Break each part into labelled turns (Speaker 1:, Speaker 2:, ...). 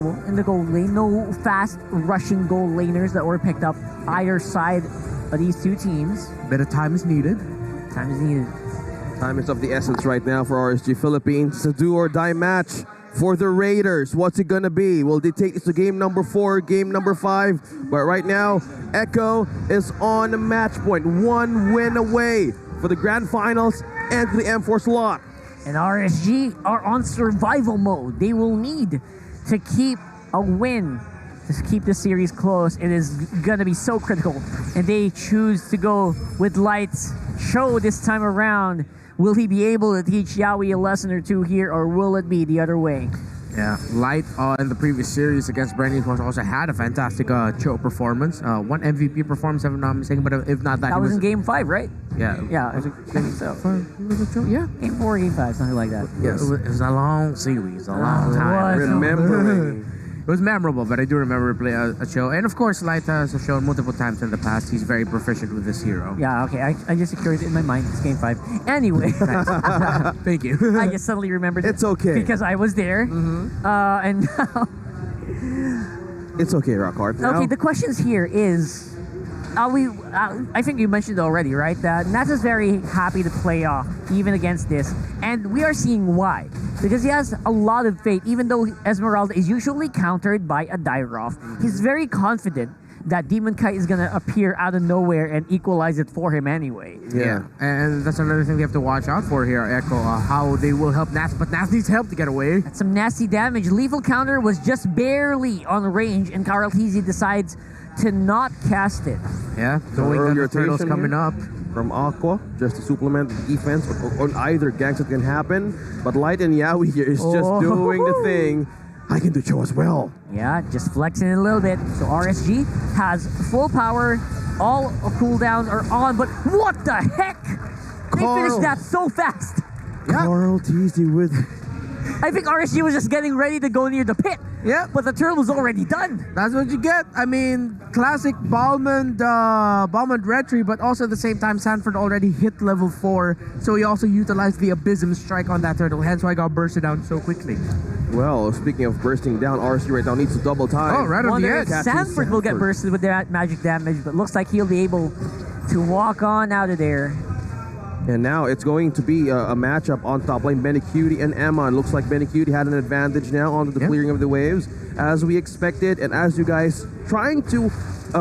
Speaker 1: in the goal lane. No fast rushing goal laners that were picked up either side of these two teams.
Speaker 2: Bit of time is needed.
Speaker 1: Time is needed.
Speaker 3: Time is of the essence right now for RSG Philippines. It's a do or die match for the Raiders. What's it gonna be? Will they take this to game number 4, game number 5? But right now, Echo is on the match point. 1 win away for the grand finals and the M4 slot.
Speaker 1: And RSG are on survival mode. They will need to keep a win to keep the series close. It is gonna be so critical. And they choose to go with Light's show this time around. Will he be able to teach Yawi a lesson or two here, or will it be the other way?
Speaker 2: Yeah, Light in the previous series against Brandy also had a fantastic Cho performance. One MVP performance, if I'm not mistaken, but if not
Speaker 1: That was in Game 5, right?
Speaker 2: Yeah.
Speaker 1: Yeah, I think so.
Speaker 2: Was it Cho? Yeah.
Speaker 1: Game 4, Game 5, something like that.
Speaker 2: Yes. It was a long series, a long time.
Speaker 3: Remembering.
Speaker 2: It was memorable, but I do remember play a show. And of course, Light has shown multiple times in the past he's very proficient with this hero.
Speaker 1: Yeah, okay. I just secured it in my mind. It's Game 5. Anyway.
Speaker 2: Thank you.
Speaker 1: I just suddenly remembered
Speaker 3: It's okay.
Speaker 1: because I was there. And now...
Speaker 3: It's okay, Rockhart.
Speaker 1: Okay, the questions here is... I think you mentioned already, right? That Nats is very happy to play off, even against this. And we are seeing why. Because he has a lot of faith, even though Esmeralda is usually countered by a Dairoff. He's very confident that Demon Kite is going to appear out of nowhere and equalize it for him anyway.
Speaker 2: Yeah, and that's another thing we have to watch out for here, Echo, how they will help Nats, but Nats needs help to get away.
Speaker 1: That's some nasty damage. Lethal counter was just barely on range, and Carl Teasy decides to not cast it.
Speaker 2: Yeah, knowing that the turtle's coming up.
Speaker 3: From Aqua, just to supplement the defense on either ganks that can happen. But Light and Yawi here is just doing the thing. I can do Cho as well.
Speaker 1: Yeah, just flexing it a little bit. So RSG has full power. All cooldowns are on, but what the heck? They finished that so fast.
Speaker 3: Yeah. Carl Teasy with...
Speaker 1: I think RSG was just getting ready to go near the pit.
Speaker 2: Yeah.
Speaker 1: But the turtle was already done.
Speaker 2: That's what you get. I mean, classic Balmond retry, but also at the same time, Sanford already hit level 4, so he also utilized the Abysm strike on that turtle, hence why I got bursted down so quickly.
Speaker 3: Well, speaking of bursting down, RSG right now needs to double time.
Speaker 2: Oh, right on the edge.
Speaker 1: Sanford will get bursted with that magic damage, but looks like he'll be able to walk on out of there.
Speaker 3: And now it's going to be a matchup on top lane. Benecutie and Eman. Looks like Benecutie had an advantage now onto the clearing of the waves, as we expected. And as you guys trying to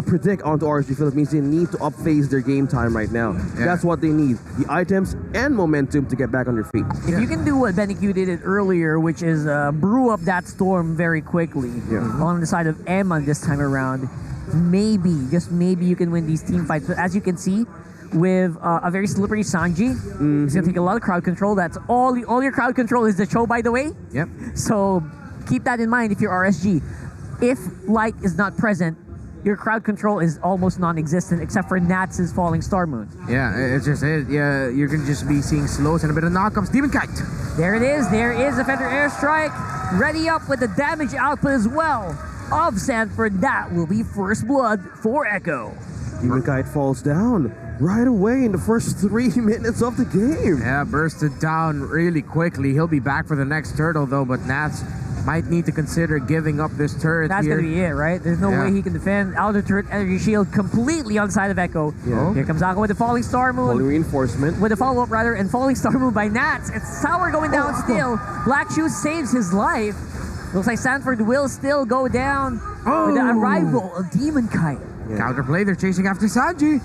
Speaker 3: predict onto RSG Philippines, they need to upphase their game time right now. Yeah. That's what they need. The items and momentum to get back on their feet.
Speaker 1: If you can do what Benecutie did earlier, which is brew up that storm very quickly on the side of Eman this time around, maybe, just maybe you can win these team fights. But as you can see, with a very slippery Sanji. It's going to take a lot of crowd control. That's all your crowd control is the Cho, by the way.
Speaker 2: Yep.
Speaker 1: So keep that in mind if you're RSG. If Light is not present, your crowd control is almost non-existent except for Nats' Falling Star Moon.
Speaker 2: Yeah, it's just it. Yeah, you're going to just be seeing slows and a bit of knockups. Demon Kite.
Speaker 1: There it is. There is a Fender Airstrike. Ready up with the damage output as well of Sanford. That will be first blood for Echo.
Speaker 3: Demon Kite falls down right away in the first 3 minutes of the game.
Speaker 2: Yeah, bursted down really quickly. He'll be back for the next turtle though, but Nats might need to consider giving up this turret.
Speaker 1: That's
Speaker 2: here.
Speaker 1: Gonna be it, right? There's no way he can defend outer turret energy shield completely on the side of Echo.
Speaker 3: Yeah.
Speaker 1: Here comes Aqua with the Falling Star Moon.
Speaker 3: Falling reinforcement.
Speaker 1: With a follow-up rather, and Falling Star Moon by Nats. It's Tower going down still. Black Shoes saves his life. Looks like Sanford will still go down with the arrival of Demon Kite.
Speaker 2: Yeah. Counterplay, they're chasing after Sanji.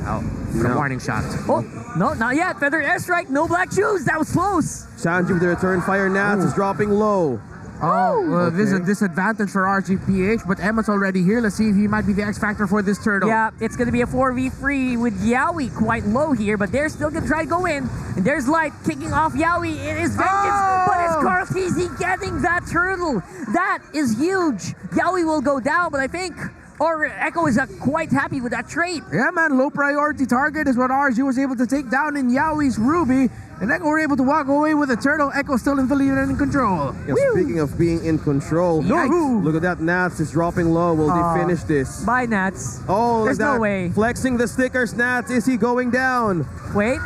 Speaker 2: Oh, for a warning shot.
Speaker 1: Oh, no, not yet. Feather Airstrike, no Black Shoes. That was close.
Speaker 3: Sanji with the return fire. Nats is dropping low.
Speaker 2: Oh, this is a disadvantage for RGPH, but Emma's already here. Let's see if he might be the X factor for this turtle.
Speaker 1: Yeah, it's going to be a 4v3 with Yawi quite low here, but they're still going to try to go in. And there's Light kicking off Yawi. It is vengeance, but it's Carl Teasy getting that turtle. That is huge. Yawi will go down, but I think Echo is quite happy with that trade.
Speaker 2: Yeah, man, low priority target is what RG was able to take down in Yawi's Ruby. And Echo were able to walk away with a turtle. Echo still in the lead and in control.
Speaker 3: Yeah, speaking of being in control, look at that. Nats is dropping low. Will they finish this?
Speaker 1: Bye, Nats.
Speaker 3: Oh,
Speaker 1: there's no way.
Speaker 3: Flexing the stickers, Nats. Is he going down?
Speaker 1: Wait.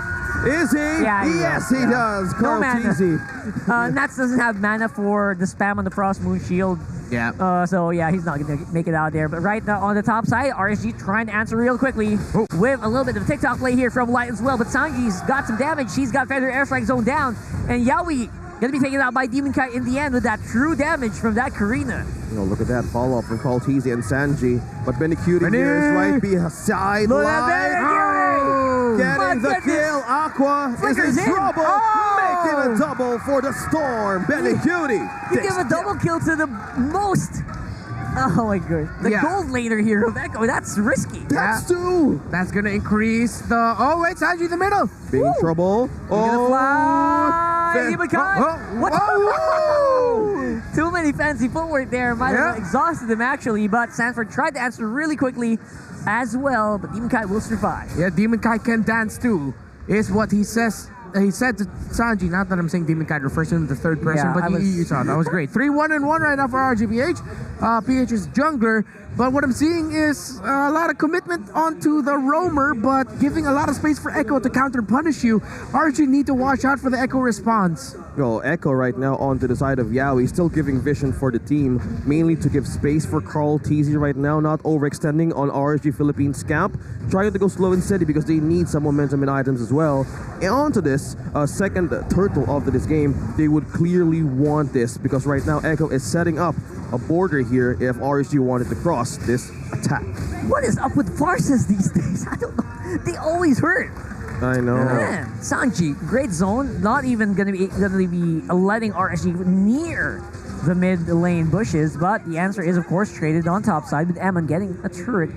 Speaker 3: Is he?
Speaker 1: Yeah,
Speaker 3: yes, he does.
Speaker 1: No
Speaker 3: Carl
Speaker 1: mana.
Speaker 3: Teasy.
Speaker 1: Nats doesn't have mana for the spam on the Frost Moon Shield.
Speaker 2: Yeah.
Speaker 1: So yeah, he's not gonna make it out there. But right now on the top side, RSG trying to answer real quickly with a little bit of TikTok play here from Light as well. But Sanji's got some damage. He's got Feather Airstrike Zone down, and Yaoi gonna be taken out by Demon Kite in the end with that true damage from that Karina.
Speaker 3: Look at that follow-up from Kaltizi and Sanji. But Benicudi here is right beside
Speaker 1: Look at
Speaker 3: Light. Getting the kill. Aqua
Speaker 1: Flickers
Speaker 3: is in
Speaker 1: in.
Speaker 3: trouble. Making a double for the Storm. Benicudi.
Speaker 1: You give a double kill to the most. Oh my god. The gold laner here of Echo. That's risky.
Speaker 3: That's two.
Speaker 2: That's gonna increase the. Oh wait, Sanji in the middle.
Speaker 3: Being in trouble.
Speaker 1: Gonna fly. Demon Kite. What? Too many fancy footwork there. Might have exhausted him actually, but Sanford tried to answer really quickly as well, but Demon Kite will survive.
Speaker 2: Yeah, Demon Kite can dance too, is what he says. He said to Sanji, not that I'm saying Demon Kite refers to him in the third person, but you saw that was great. 3-1-1 right now for RGPH. PH is jungler, but what I'm seeing is a lot of commitment onto the roamer, but giving a lot of space for Echo to counter punish you. RG need to watch out for the Echo response.
Speaker 3: Well, Echo right now onto the side of Yaoi, still giving vision for the team, mainly to give space for Carl TZ right now, not overextending on RSG Philippines camp, trying to go slow and steady because they need some momentum and items as well. And onto this, second turtle of this game, they would clearly want this because right now Echo is setting up a border here if RSG wanted to cross this attack.
Speaker 1: What is up with Farces these days? I don't know. They always hurt.
Speaker 3: I know.
Speaker 1: Man, Sanji, great zone. Not even gonna be letting RSG near the mid lane bushes, but the answer is of course traded on top side with Eman getting a turret.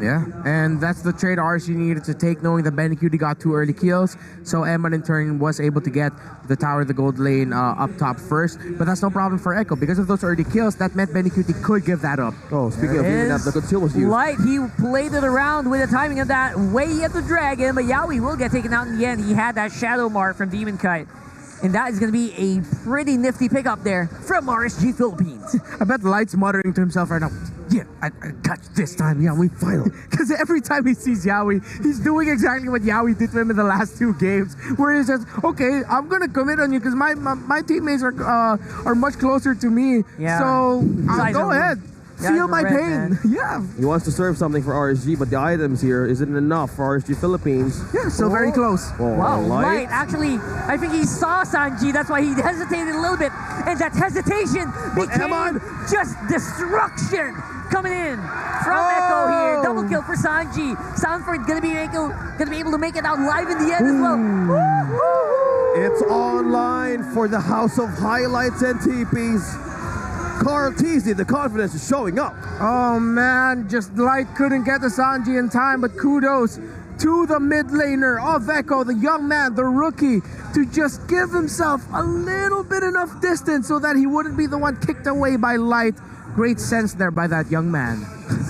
Speaker 2: Yeah, and that's the trade RSG needed to take, knowing that Benicudi got 2 early kills. So Eman in turn was able to get the tower, the gold lane up top first. But that's no problem for Echo. Because of those early kills, that meant Benicudi could give that up.
Speaker 3: Oh, speaking of giving that, the good kill was used.
Speaker 1: Light, he played it around with the timing of that way at the dragon, but Yaoi will get taken out in the end. He had that shadow mark from Demon Kite. And that is going to be a pretty nifty pickup there from RSG Philippines.
Speaker 2: I bet Light's muttering to himself right now, yeah, I got you this time, Yaoi, finally. Because every time he sees Yaoi, he's doing exactly what Yaoi did to him in the last 2 games, where he says, okay, I'm going to commit on you because my teammates are much closer to me.
Speaker 1: Yeah.
Speaker 2: So go ahead. Feel my pain.
Speaker 1: Man.
Speaker 2: Yeah.
Speaker 3: He wants to serve something for RSG, but the items here isn't enough for RSG Philippines.
Speaker 2: Yeah, so very close.
Speaker 3: Oh,
Speaker 1: Wow,
Speaker 3: Light.
Speaker 1: actually, I think he saw Sanji, that's why he hesitated a little bit, and that hesitation became just destruction coming in from Echo here. Double kill for Sanji. Sanford gonna be able to make it out live in the end as well.
Speaker 3: It's online for the House of Highlights and TPs. Carl Teasy, the confidence is showing up.
Speaker 2: Oh man, just Light couldn't get the Sanji in time, but kudos to the mid laner of Echo, the young man, the rookie, to just give himself a little bit enough distance so that he wouldn't be the one kicked away by Light. Great sense there by that young man.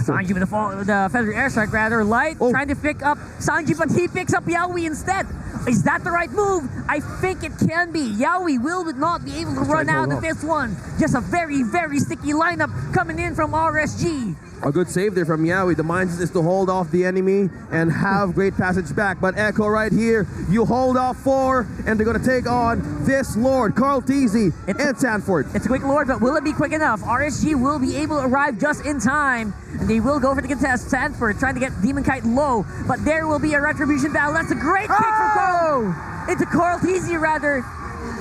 Speaker 1: Sanji with the Feather Airstrike rather. Light trying to pick up Sanji, but he picks up Yaoi instead. Is that the right move? I think it can be. Yaoi will not be able to run out of this one. Just a very, very sticky lineup coming in from RSG.
Speaker 3: A good save there from Yaoi. The mindset is to hold off the enemy and have great passage back. But Echo right here, you hold off 4, and they're going to take on this Lord, Carl Teasy and Sanford.
Speaker 1: It's a quick Lord, but will it be quick enough? RSG will be able to arrive just in time, and they will go for the contest. Sanford trying to get Demon Kite low, but there will be a retribution battle. That's a great kick from Carl. Into Carl Teasy rather.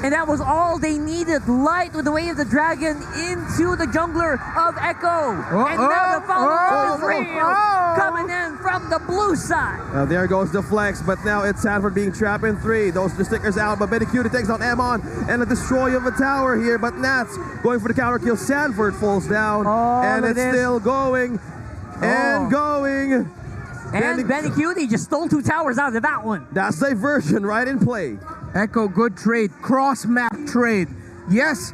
Speaker 1: And that was all they needed. Light with the way of the dragon into the jungler of Echo. And now the follow-up is real. Coming in from the blue side.
Speaker 3: There goes the flex, but now it's Sanford being trapped in 3. Those are the stickers out, but Benicudi takes on Eman and a destroy of a tower here. But Nats going for the counter kill. Sanford falls down, and it's still going and going.
Speaker 1: And Benicudi just stole 2 towers out of that one.
Speaker 3: That's diversion right in play.
Speaker 2: Echo, good trade. Cross-map trade. Yes,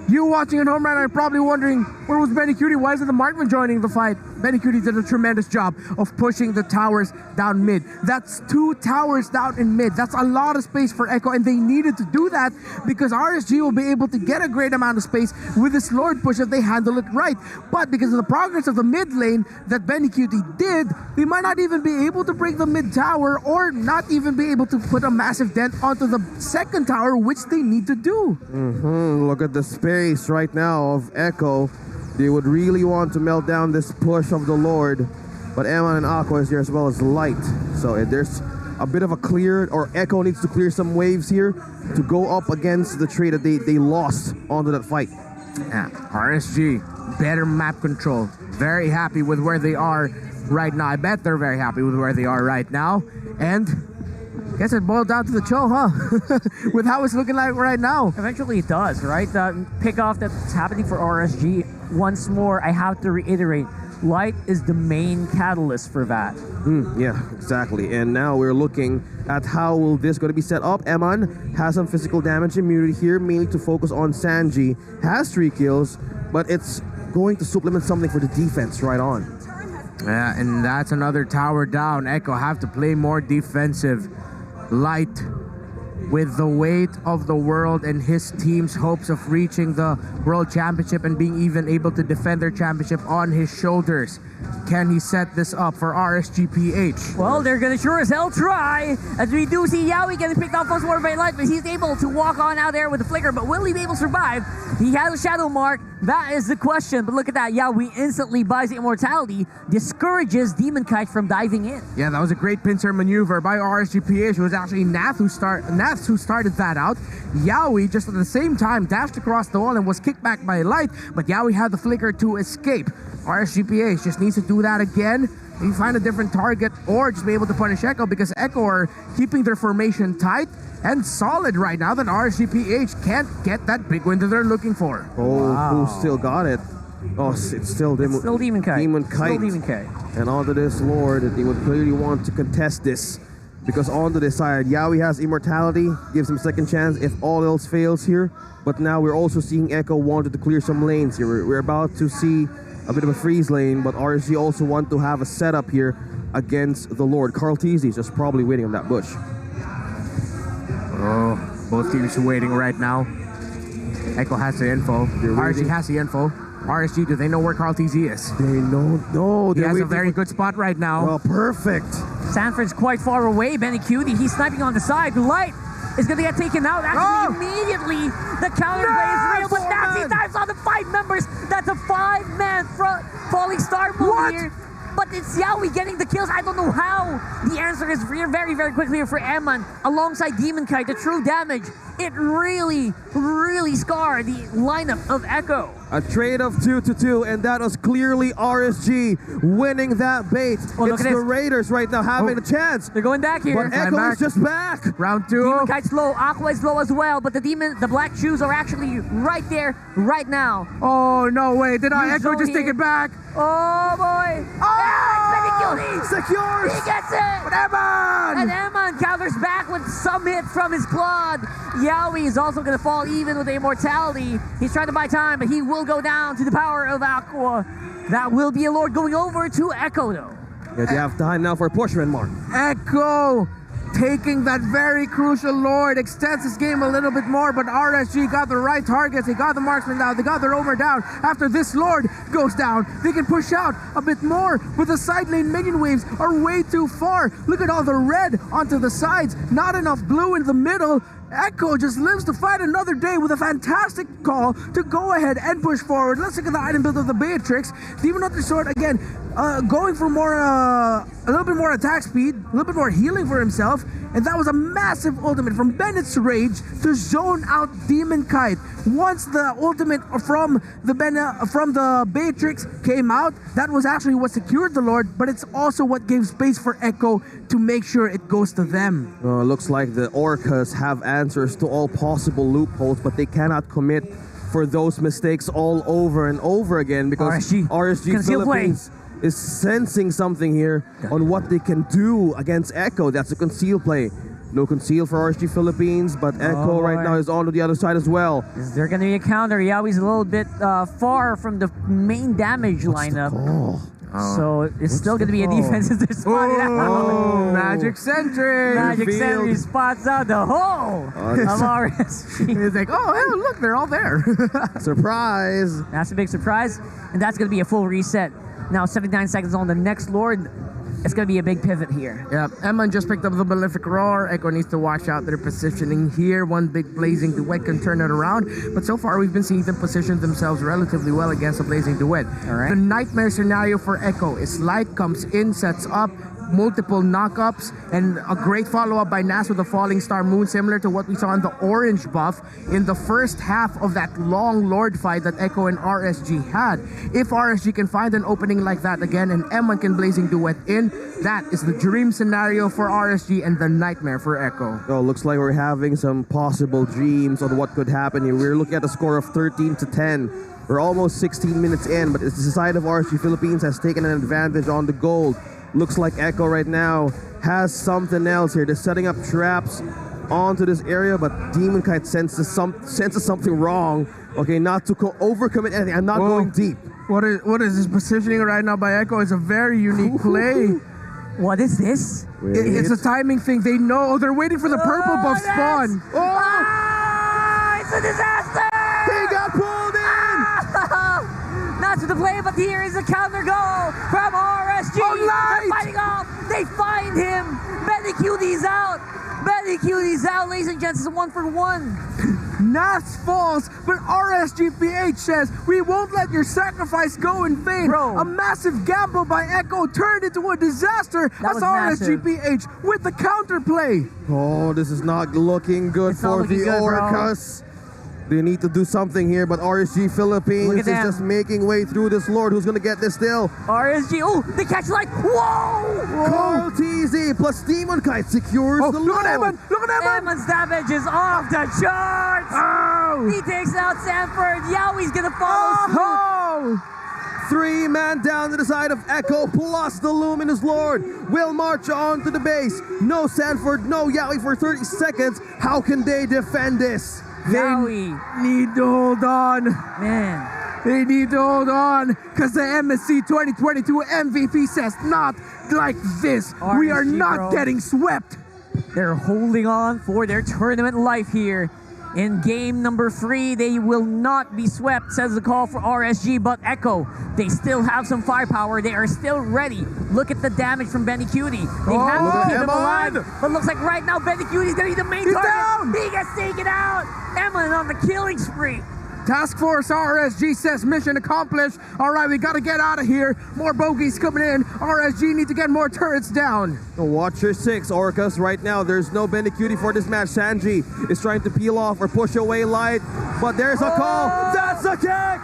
Speaker 2: you watching at home right now are probably wondering, where was Benicudi? Why isn't the Markman joining the fight? Benicudi did a tremendous job of pushing the towers down mid. That's 2 towers down in mid. That's a lot of space for Echo, and they needed to do that because RSG will be able to get a great amount of space with this Lord push if they handle it right. But because of the progress of the mid lane that Benicudi did, they might not even be able to break the mid tower or not even be able to put a massive dent onto the second tower, which they need to do.
Speaker 3: Look at the spin pace right now of Echo. They would really want to melt down this push of the Lord. But Eman and Aqua is here as well as Light. So there's a bit of a clear, or Echo needs to clear some waves here to go up against the trade that they lost onto that fight.
Speaker 2: Yeah, RSG, better map control. Very happy with where they are right now. I bet they're very happy with where they are right now. And guess it boiled down to the chill, huh? With how it's looking like right now.
Speaker 1: Eventually it does, right? The pick-off that's happening for RSG. Once more, I have to reiterate, Light is the main catalyst for that.
Speaker 3: Yeah, exactly. And now we're looking at how will this going to be set up. Eman has some physical damage immunity here, mainly to focus on Sanji. Has 3 kills, but it's going to supplement something for the defense right on.
Speaker 2: Yeah, and that's another tower down. Echo have to play more defensive. Light, with the weight of the world and his team's hopes of reaching the World Championship and being even able to defend their championship on his shoulders. Can he set this up for RSGPH?
Speaker 1: Well, they're gonna sure as hell try, as we do see Yaoi getting picked off once more by Light, but he's able to walk on out there with the flicker, but will he be able to survive? He has a shadow mark, that is the question, but look at that, Yaoi instantly buys the immortality, discourages Demon Kite from diving in.
Speaker 2: Yeah, that was a great pincer maneuver by RSGPH. It was actually Nath who started that out. Yaoi, just at the same time, dashed across the wall and was kicked back by Light, but Yaoi had the flicker to escape. RSGPH just needs to do that again. Maybe find a different target or just be able to punish Echo, because Echo are keeping their formation tight and solid right now. That RSGPH can't get that big win that they're looking for.
Speaker 3: Oh, who still got it? Oh, it's still Demon Kite.
Speaker 1: Still Demon Kite.
Speaker 3: And onto this Lord, they would clearly want to contest this, because onto this side, Yaoi has immortality, gives him second chance if all else fails here. But now we're also seeing Echo wanted to clear some lanes here. We're about to see a bit of a freeze lane, but RSG also want to have a setup here against the Lord. Carl Teasy is just probably waiting on that bush.
Speaker 2: Oh, both teams are waiting right now. Echo has the info. RSG has the info. RSG, do they know where Carl TZ is?
Speaker 3: They don't know.
Speaker 2: He has a very good spot right now.
Speaker 3: Oh, perfect.
Speaker 1: Sanford's quite far away. Benny Cutie, he's sniping on the side. Light is going to get taken out. Actually, immediately, the counterplay is real, but Nazi dives on the 5 members. That's a 5-man front falling star move here. But it's Yaoi getting the kills. I don't know how. The answer is very, very quickly for Eman. Alongside Demon Kite, the true damage. It really, really scarred the lineup of Echo.
Speaker 3: A trade of 2-2, and that was clearly RSG winning that bait.
Speaker 1: Oh,
Speaker 3: it's the Raiders right now having a chance.
Speaker 1: They're going back here.
Speaker 3: But Echo is just back.
Speaker 2: Round 2.
Speaker 1: Demon Kite's low. Aqua is low as well, but the black shoes are actually right there, right now.
Speaker 2: Oh, no way. Did Echo just take it back?
Speaker 1: Oh, boy. Oh!
Speaker 3: Secures.
Speaker 1: He gets it.
Speaker 2: But Eman!
Speaker 1: And Eman counters back with some hit from his Claude. Yaoi is also going to fall even with the immortality. He's trying to buy time, but he will go down to the power of Aqua. That will be a Lord going over to Echo, though.
Speaker 3: Yeah, they have time now for a push, Mark.
Speaker 2: Echo taking that very crucial Lord, extends his game a little bit more, but RSG got the right targets. They got the marksman down. They got the roamer down. After this Lord goes down, they can push out a bit more, but the side lane minion waves are way too far. Look at all the red onto the sides. Not enough blue in the middle. Echo just lives to fight another day with a fantastic call to go ahead and push forward. Let's look at the item build of the Beatrix. Demon Hunter Sword, again, going for more, a little bit more attack speed, a little bit more healing for himself. And that was a massive ultimate from Bennett's Rage to zone out Demon Kite. Once the ultimate from the Beatrix came out, that was actually what secured the Lord, but it's also what gave space for Echo to make sure it goes to them.
Speaker 3: Looks like the Orcas have answers to all possible loopholes, but they cannot commit for those mistakes all over and over again, because RSG Philippines is sensing something here on what they can do against Echo. That's a conceal play. No conceal for RSG Philippines, but Echo right now is on to the other side as well.
Speaker 1: Is there going to be a counter? Yaoi's a little bit far from the main damage lineup. So it's still going to be a defensive spot.
Speaker 2: Magic Sentry!
Speaker 1: Magic Sentry spots out the hole of RSG.
Speaker 2: He's like, oh, hey, look, they're all there.
Speaker 3: Surprise!
Speaker 1: That's a big surprise, and that's going to be a full reset. Now 79 seconds on the next Lord. it's going to be a big pivot here.
Speaker 2: Yeah, Eman just picked up the Malefic Roar. Echo needs to watch out their positioning here. One big Blazing Duet can turn it around. But so far, we've been seeing them position themselves relatively well against a Blazing Duet.
Speaker 1: All right.
Speaker 2: The Nightmare scenario for Echo is Light comes in, sets up, multiple knockups, and a great follow-up by Nas with a Falling Star Moon, similar to what we saw in the orange buff in the first half of that long Lord fight that Echo and RSG had. If RSG can find an opening like that again and Eman can Blazing Duet in, that is the dream scenario for RSG and the nightmare for Echo.
Speaker 3: Oh, looks like we're having some possible dreams on what could happen here. We're looking at a score of 13-10. We're almost 16 minutes in, but it's the side of RSG Philippines has taken an advantage on the gold. Looks like Echo right now has something else here. They're setting up traps onto this area, but Demon Kite senses something wrong. Okay, not to overcommit anything. I'm not going deep.
Speaker 2: What is this positioning right now by Echo? It's a very unique play.
Speaker 1: What is this?
Speaker 2: It's a timing thing. They know. They're waiting for the purple buff spawn.
Speaker 1: It's a disaster!
Speaker 3: He got pulled in!
Speaker 1: Not to the play, but here is a counter goal from RSG. They're fighting off. They find him. Betty Cutie's out. Betty Cutie's out, ladies and gents. It's a 1-for-1.
Speaker 2: Nas falls, but RSGPH says, we won't let your sacrifice go in vain.
Speaker 1: Bro.
Speaker 2: A massive gamble by Echo turned into a disaster.
Speaker 1: That
Speaker 2: That's
Speaker 1: was massive.
Speaker 2: RSGPH with the counterplay.
Speaker 3: Oh, this is not looking good
Speaker 1: It's not
Speaker 3: for
Speaker 1: looking
Speaker 3: the
Speaker 1: good, bro.
Speaker 3: Orcas. They need to do something here, but RSG Philippines
Speaker 1: Look
Speaker 3: is
Speaker 1: at them.
Speaker 3: just making way through this Lord. Who's going to get this still?
Speaker 1: RSG. Oh, they catch light. Whoa!
Speaker 3: Carl TZ plus Demon Kite secures the
Speaker 2: Look at
Speaker 3: Lord.
Speaker 2: Eman! Look at Eman!
Speaker 1: Eman's damage is off the charts.
Speaker 2: Oh!
Speaker 1: He takes out Sanford. Yowie's gonna follow suit.
Speaker 2: Oh!
Speaker 3: 3-man down to the side of Echo plus the Luminous Lord will march on to the base. No Sanford, no Yowie for 30 seconds. How can they defend this?
Speaker 1: Yowie.
Speaker 2: Need to hold on.
Speaker 1: Man.
Speaker 2: They need to hold on because the MSC 2022 MVP says not like this. We are
Speaker 1: RSG,
Speaker 2: not
Speaker 1: bro.
Speaker 2: getting swept.
Speaker 1: They're holding on for their tournament life here. In game number 3, they will not be swept, says the call for RSG, but Echo, they still have some firepower. They are still ready. Look at the damage from Benny Cutie. They have to keep him
Speaker 3: Eman.
Speaker 1: alive, but looks like right now Benny Cutie's going to be the main
Speaker 2: He's
Speaker 1: target.
Speaker 2: down.
Speaker 1: He gets taken out. Eman on the killing spree.
Speaker 2: Task Force RSG says mission accomplished. All right, we got to get out of here. More bogeys coming in. RSG need to get more turrets down.
Speaker 3: Watch your 6, Orcas. Right now, there's no Benny Cutie for this match. Sanji is trying to peel off or push away Light, but there's a call. That's a kick!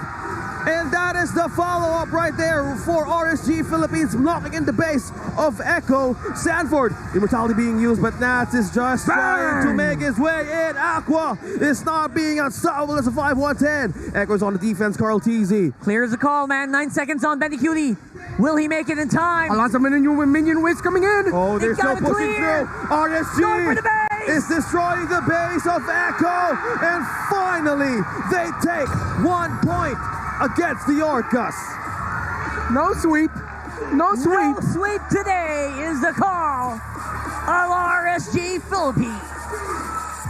Speaker 3: And that is the follow-up right there for RSG Philippines, blocking in the base of Echo. Sanford, immortality being used, but Nats is just trying to make his way in. Aqua is not being unstoppable as a 5-1-10. Echo's on the defense, Carl TZ.
Speaker 1: Clears the call, man. 9 seconds on Benny Cutie. Will he make it in time?
Speaker 2: Lots of minion waves coming in.
Speaker 3: Oh, they're
Speaker 1: They
Speaker 3: still
Speaker 1: got it
Speaker 3: pushing
Speaker 1: clear.
Speaker 3: through.
Speaker 1: Going for the
Speaker 3: RSG
Speaker 1: base.
Speaker 3: is destroying the base of Echo. And finally, they take 1 point against the Orcas.
Speaker 2: No sweep. No sweep.
Speaker 1: No sweep today is the call of RSG Philippines.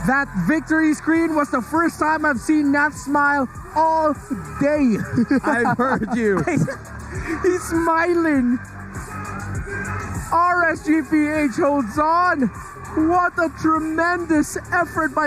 Speaker 2: That victory screen was the first time I've seen Nat smile all day.
Speaker 3: I've heard you.
Speaker 2: He's smiling. RSGPH holds on. What a tremendous effort by